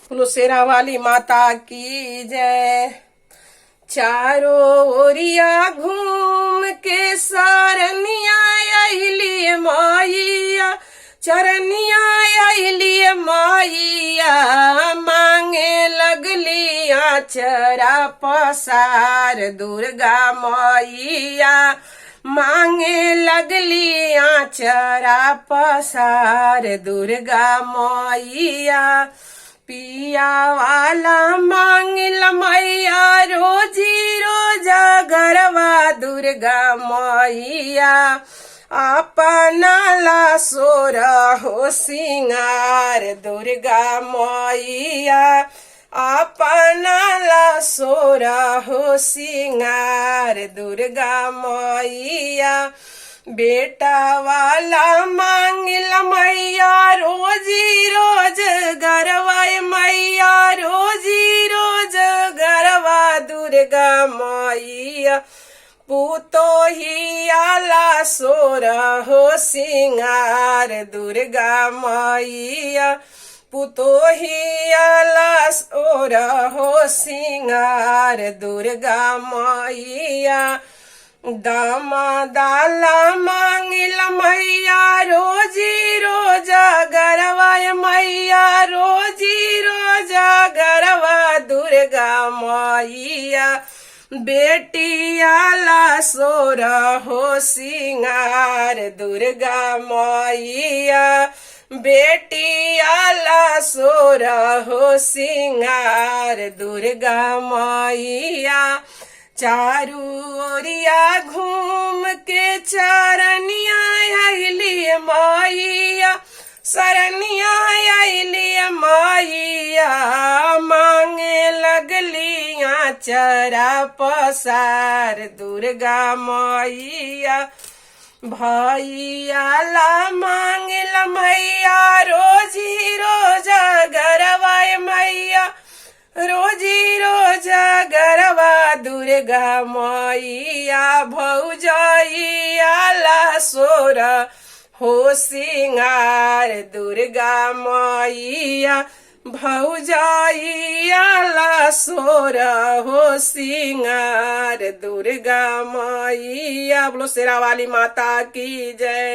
बोलो शेरा वाली माता की जय। चारों ओरिया घूम के सरनिया अइली माइया, चरनिया अइली माइया, मांगे लगली आचरा पसार दुर्गा माइया, मांगे लगली आचरा पसार दुर्गा माइया। पिया वाला मांगिल मैया रोजी रोजा गरवा दुर्गा मैया, अपना ला सोरा हो सिंगार दुर्गा मैया, अपना ला सोरा हो सिंगार दुर्गा मैया। बेटा वाला मांगिल मैया रोजी रोज गरवा मैया, रोजी रोज गरवा दुर्गा मैया, पूतो ही आला सोरा हो सिंगार दुर्गा मैया, पूतो ही आला सोरा हो सिंगार दुर्गा मैया। दाला मांगिल मैया रोजी रोजा गरवा मैया, रोजी रोजा गरवा दुर्गा मैया, बेटिया ला सोरा हो सिंगार दुर्गा मैया, बेटिया ला सोरा हो सिंगार दुर्गा मैया। चारू ओरिया घूम के चरनिया अइली माइया, सरनिया अइली माइया, मांगे लगली आचरा पसार दुर्गा मैया। भैया ला मांगिल मैया रोजी रोजा गरवा मैया, रोजी रोजा गरवा दुर्गा मैया, भौजैया ला सोरा हो सिंगार दुर्गा मैया, भौजैया ला सोरा हो सिंगार दुर्गा मैया। बोलो शेरा वाली माता की जय।